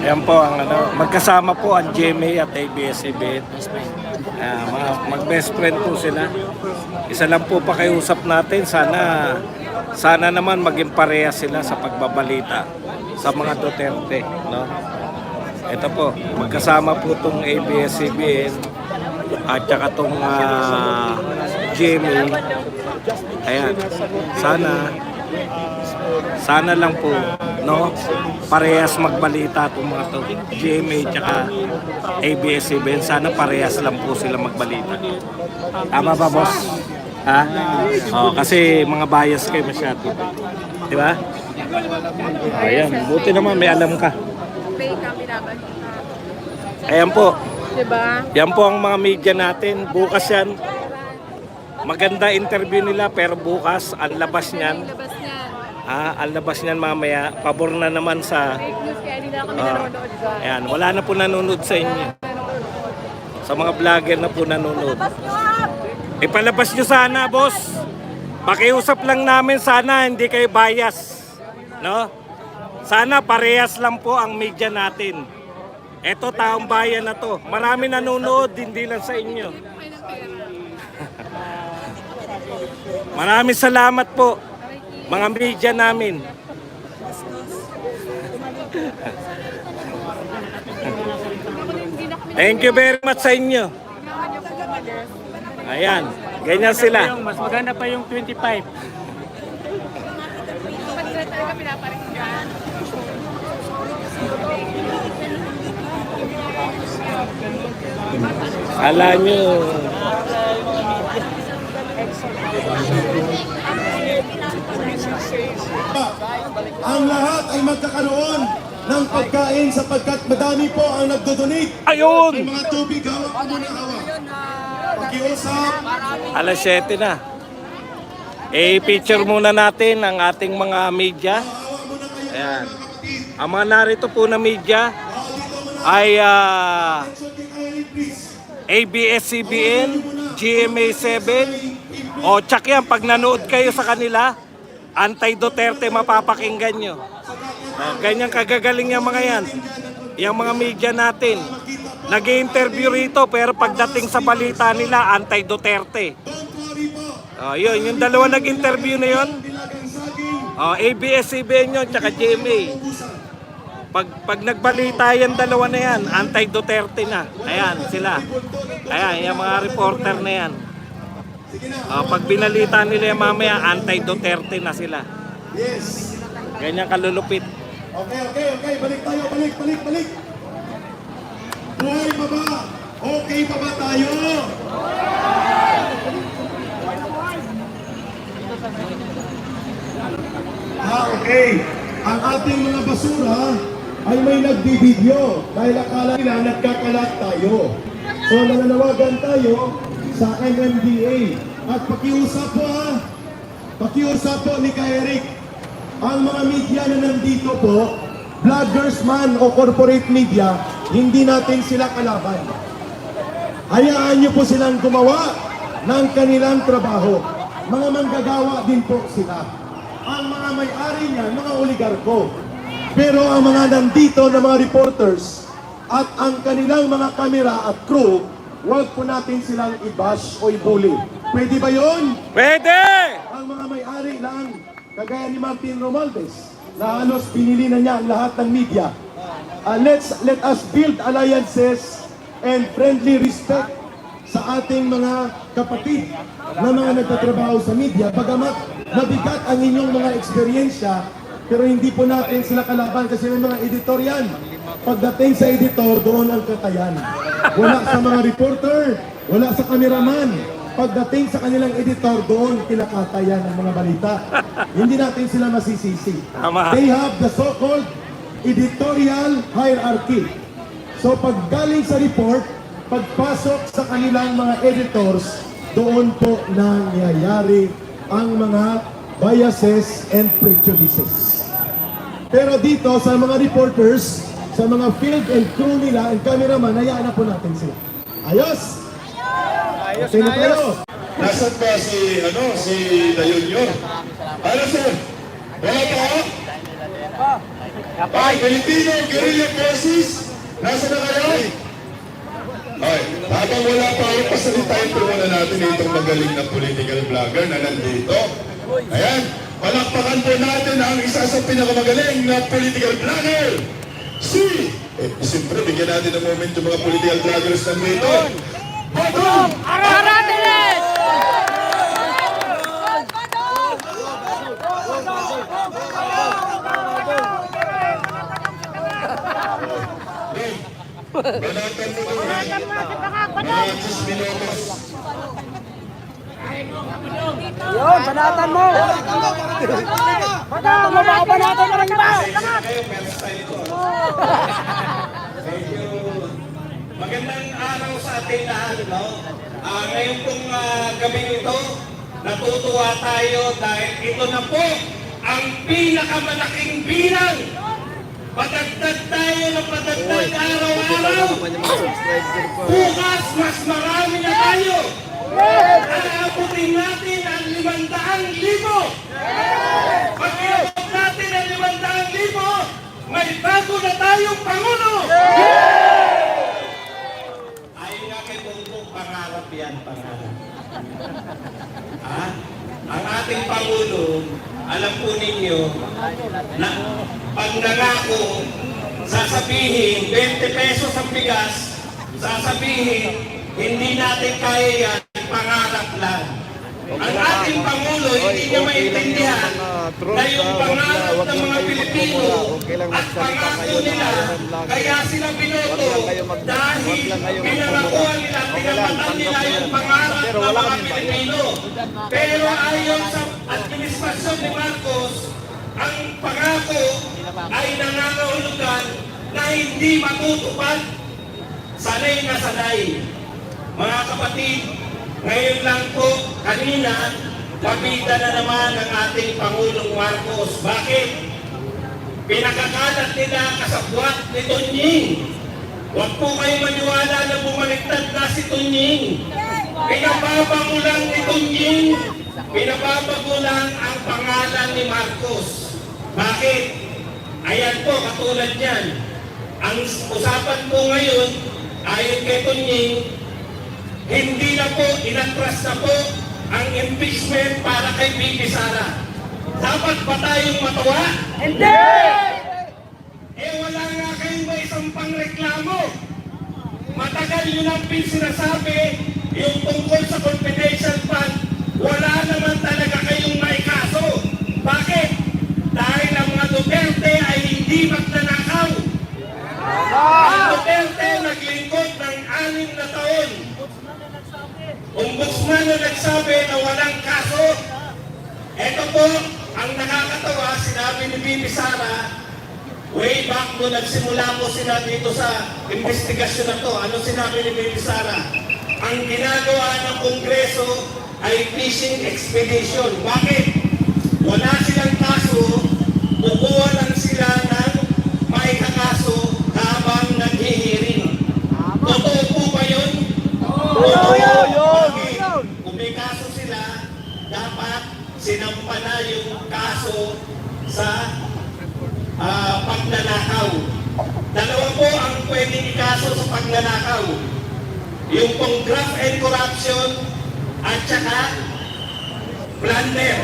Ayan po ang magkasama po ang GMA at ABS-CBN. Mag-best friend po sila. Isa lang po pakiusap natin, sana naman maging parehas sila sa pagbabalita sa mga Duterte, no? Ito po, magkasama po itong ABS-CBN at saka itong GMA. Ayan, sana lang po, no, parehas magbalita itong mga to, GMA tsaka ABS-CBN. Sana parehas lang po sila magbalita. Tama ba, boss? Ha? Kasi mga bias kayo masyado, di ba? Ayan, buti naman may alam ka. Ayan po, diba? yan po ang mga media natin. Bukas yan, maganda interview nila, pero bukas ang labas niyan, ang labas niyan mamaya, pabor na naman sa Fake news, kaya hindi na kami nanonood dyan. ayan, wala na po nanonood sa inyo. Sa mga vlogger na po nanonood. Ipalabas nyo sana, boss. Pakiusap lang namin, sana hindi kayo bias, no? Sana parehas lang po ang media natin. Eto, taong bayan na to. Marami nanonood, hindi lang sa inyo. Maraming salamat po, mga media namin. Thank you very much sa inyo. Ayan, ganyan sila. Mas maganda pa yung 25. Talaga pinaparinggan. Kala nyo, ang lahat ay magkakaroon ng pagkain sapagkat madami po ang nagdodonate. ayun! May mga tubig, hawak po muna hawak. Pakiusap. Alas 7 na. I-picture muna natin ang ating mga media. Hawak muna kayo Ayan. mga kapatid. Ang mga narito po na media ay Attention kay Irene, please. ABS-CBN, GMA7. O tsak yan, pag nanood kayo sa kanila, anti-Duterte mapapakinggan nyo. O, ganyan kagagaling yung mga yan. Yung mga media natin. Nag-i-interview rito pero pagdating sa balita nila, anti-Duterte. Don't worry po. O, yun, yung dalawa nag-interview na yun. Dilagang saging. O, ABS-CBN yun, tsaka GMA. Pag nagbalita yan, dalawa na yan, anti-Duterte na. Ayan, sila. Ayan, yung mga reporter na yan. Pag binalita nila yung mamaya, anti-Duterte na sila. Yes. Ganyan kalulupit. Okay. Balik tayo. Balik. Buhay pa ba? Okay pa ba tayo? Okay. Ang ating mga basura ay may nagbibideo dahil akala nila nagkakalat tayo. So nananawagan tayo sa MMDA at pakiusap po pakiusap po ni Eric, ang mga media na nandito po, vloggers man o corporate media, hindi natin sila kalaban. Hayaan niyo po silang gumawa ng kanilang trabaho. Mga manggagawa din po sila. Ang mga may-ari niyan, mga oligarko. Pero ang mga nandito na mga reporters at ang kanilang mga kamera at crew, huwag po natin silang i-bash o i-bully. Pwede ba yun? Pwede! Ang mga may-ari lang, kagaya ni Martin Romualdez, na halos pinili na niya ang lahat ng media. Let us build alliances and friendly respect sa ating mga kapatid na mga nagtatrabaho sa media. Bagamat mabigat ang inyong mga eksperyensya, pero hindi po natin sila kalaban kasi may mga editor yan. Pagdating sa editor, doon ang katayan. Wala sa mga reporter, wala sa kameraman, pagdating sa kanilang editor, doon kinakatayan ang mga balita. Hindi natin sila masisisi. Tama. They have the so-called editorial hierarchy. So pag galing sa report, pagpasok sa kanilang mga editors, doon po nangyayari ang mga biases and prejudices. Pero dito sa mga reporters, sa mga field and crew nila, and cameraman, hayaan na po natin sila. Ayos? Okay na tayo. Nasaan ba si The Junior? Ano sir? Wala pa? Ay, Filipino Guerrilla Forces, nasa na kayo? Ay, habang wala pa ako, pasalitain po muna natin itong magaling na political vlogger na nandito. Ayan, palakpakan po natin ang isa sa pinakamagaling na political vlogger. Siyempre, bigyan natin ng moment yung mga political vloggers nandito. Badong! Aratiles! Banatan mo ko mga 10 minutos. Yun, banatan mo! Banatan mo, baka banatan mo ng iba! Magandang araw sa ating lahat, no? Ngayon pong gabi ito, natutuwa tayo dahil ito na po ang pinakamalaking bilang. Padagdag tayo ng padagdag araw-araw. Bukas, mas marami na tayo. Aabutin natin ang 500,000. Pag iabot natin ang 500,000, may bago na tayong Pangulo. Ayon nga kay Bongbong, pangarap yan, pangarap. Ang ating Pangulo, alam po ninyo, na pag nangako, sasabihin, 20 pesos ang bigas, sasabihin, hindi natin kaya yan, pangarap lang. Ang ating Pangulo, hindi niya maintindihan na yung pangarap ng mga Pilipino at pangako nila, kaya sila binoto dahil pinangakuan nila, pinamatan nila yung pangarap ng mga Pilipino. Pero ayon sa administrasyon ni Marcos, ang pangako ay nangangahulugan na hindi matutupad. Sanay na sanay. Mga kapatid, ngayon lang po, kanina, pabida na naman ang ating Pangulong Marcos. Bakit? Pinakakalat nila kasabwat ni Tunying. Huwag po kayo maniwala na bumaliktad na si Tunying. Pinababago lang ni Tunying. Pinababago lang ang pangalan ni Marcos. Bakit? Ayan po, katulad yan. Ang usapan po ngayon, ayon kay Tunying, hindi na po, inatras na po ang impeachment para kay Bibi Sara. Dapat ba tayong matawa? Hindi! Wala nga kayong may isang pangreklamo. Matagal yun ang sinasabi, yung tungkol sa confidential fund, wala naman talaga kayong maikaso. Bakit? Dahil ang mga Duterte ay hindi magnanakaw. Ang Duterte naglingkod ng 6 na taon. Ombudsman na nagsabi na walang kaso. Ito po, ang nakakatawa, sinabi ni Bibi Sara, way back nung nagsimula po sila dito sa investigasyon na to. Ano sinabi ni Bibi Sara? Ang ginagawa ng Kongreso ay fishing expedition. Bakit? Wala silang kaso, kukuha lang sila ng maikakaso habang naghihiring. Totoo po ba yun? Totoo yun! Kung may kaso sila, dapat sinampa na yung kaso sa pagnanakaw. Dalawa po ang pwedeng ikaso sa pagnanakaw. Yung pong graft and corruption at saka plunder.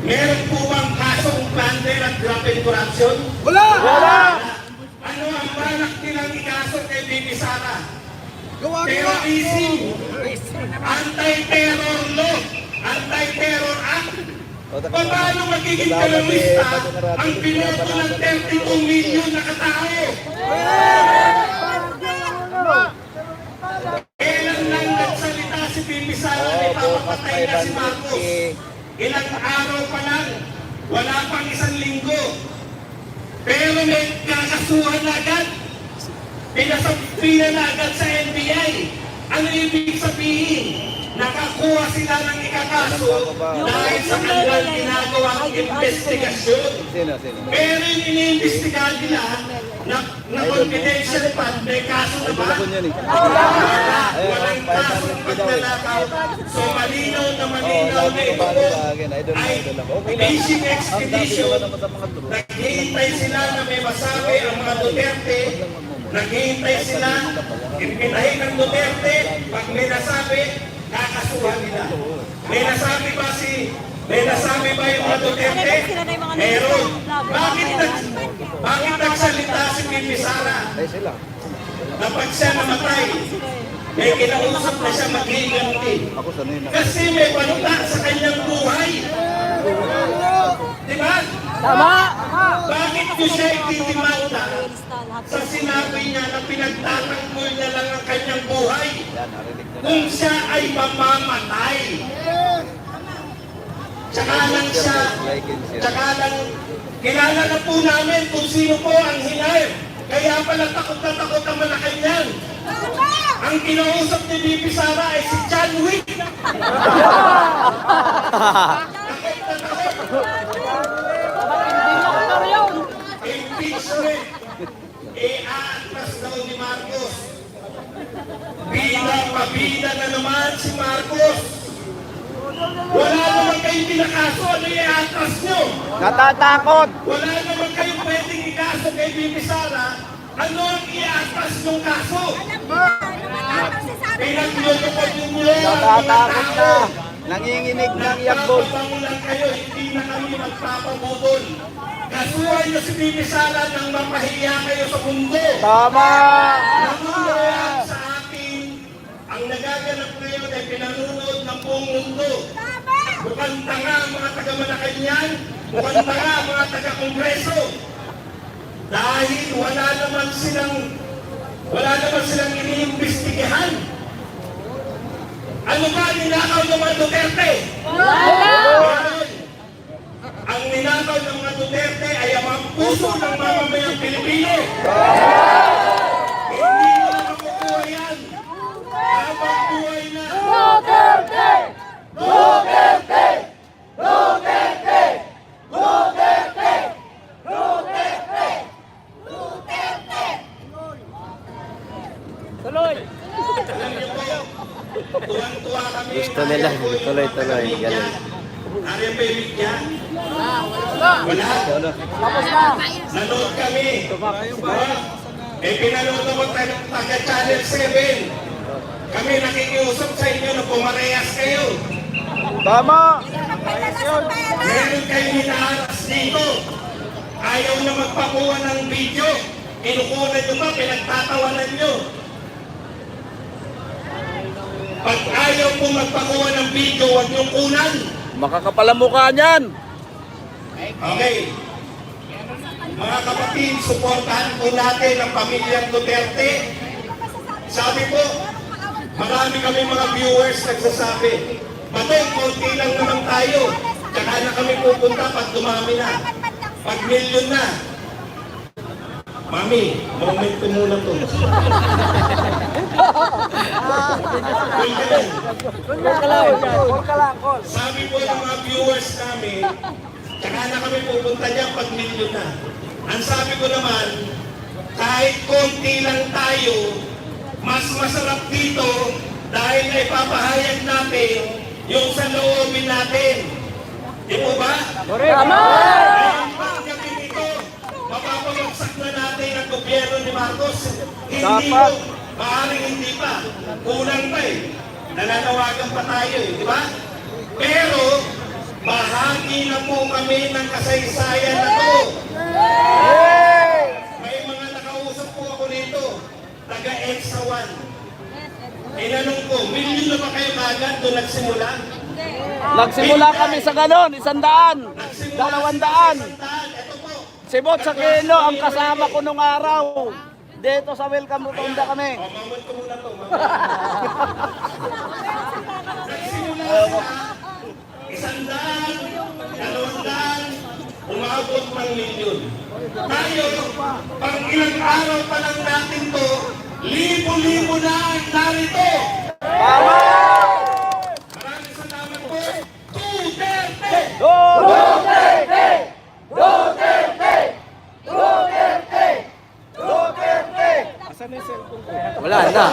Meron po bang kasong plunder at graft and corruption? Wala! Wala! Ano ang balak nilang ikaso kay Bibi Sara? Terrorism, anti-terror law, anti-terror act. Paano magiging terorista ang binoto ng 32 million na katao? Kailan lang nagsalita si Bibi Sara ni mapatay na si Marcos. Ilang araw pa lang, wala pang isang linggo. Pero may kakasuhan na agad. Pinasabihan na agad sa NBI. Ano ibig sabihin? Nakakuha sila ng ikakaso dahil sa kanilang ginagawang investigasyon. Pero yung iniimbestigahan nila na confidential fund, may kaso na ba? Walang kaso ng pagnanakaw. So malinaw na ito po ay fishing expedition. Naghihintay sila na may masabi ang mga Duterte. Naghihintay sila, impinahin ng Duterte. Pag may nasabi, kakasuhan nila. May nasabi ba yung mga Duterte? Meron. Bakit nagsalita si Bibi Sara? Na pag siya namatay, may kinausap na siya maghiganti. Kasi may panuta sa kanyang buhay. Di ba? Tama! Bakit nyo siya ititimanda sa sinabi niya na pinagtatanggol niya lang ang kanyang buhay kung siya ay mamamatay? Tsaka lang kilala na po namin kung sino po ang hinay. Kaya pala takot na takot ang Malacanang. Ang kinausap ni Bibi Sara ay si John Wick. Impeachment. Aatras daw ni Marcos. Pabida na naman si Marcos. Wala naman kayong pinakaso. Ano yung aatras nyo? Natatakot! Wala naman kayong pwedeng ikaso kay Bibi Sara. Ano ang iaatras ng kaso? Pinaglulupod ninyo ang mga Natatakot na! tao. Nanginginig ng yagbol! Nagpapabangunan kayo, hindi na kami magpapabudol. Kasuhan nyo si Bibi Sara nang mapahiya kayo sa mundo. Tama! Nanonood sa atin, ang nagaganap ngayon ay pinanonood ng buong mundo. Mukhang tanga ang mga taga-Malacanang, mukhang tanga ang mga taga-Kongreso. Dahil wala naman silang iniimbestigahan. Ano ba ninakaw ng mga Duterte? Meron. Ang ninakaw ng mga Duterte ay ang puso ng mamamayang Pilipino. Hindi mo na makukuha yan. Habang buhay na. Duterte! Duterte! Duterte! Duterte! Duterte! Duterte! Tuloy! Alam niyo po, tuwang-tuwa kami. Gusto nila, tuloy-tuloy, ganun. Ariyan ba yung media? Wala. Tapos na! Nanood kami. Pinanood ako taga Channel 7. Kami nakikiusap sa inyo na pumarehas kayo. Tama! Meron kayong hinaharas dito. Ayaw na magpakuha ng video. Kinukunan nyo ba? Pinagtatawanan nyo. Pag ayaw po magpakuha ng video, huwag niyong kunan. Makakapal ang mukha niyan! Okay. Mga kapatid, suportahan po natin ang pamilyang Duterte. Sabi po, marami kami mga viewers nagsasabi, Batong, konti lang naman tayo. Tsaka na kami pupunta pag dumami na. Pag milyon na. Mami, moment ko muna to. Sabi po ng mga viewers namin, tsaka na kami pupunta dyan pag milyon na. Ang sabi ko naman, kahit konti lang tayo, mas masarap dito dahil na ipapahayag natin yung sa loobin natin. Di po ba? Tama! Ngayon ba ang gabi nito, mapapagagsak na natin ang gobyerno ni Marcos? Hindi Dapat. po. Maaaring hindi pa. Kulang pa eh. Nananawagan pa tayo eh. Di ba? Pero, bahagi na po kami ng kasaysayan na to. May mga nakausap po ako nito, taga-EDSA 1. Inanong ko, milyon na ba kayo kagad doon nagsimula? Nagsimula kami sa ganon, 100, 200. Ito po. Sibot sa kilo ang kasama ko nung araw. Dito sa welcome rotunda kami. Mamot ko muna to. Isandaan, 200, umabot man milyon. Tayo, pang ilang araw pa lang natin to, libo-libo na ang narito. Tama! Maraming salamat po. Duterte! Duterte! Duterte! Duterte! Duterte! Asan na yung cellphone ko? Wala na.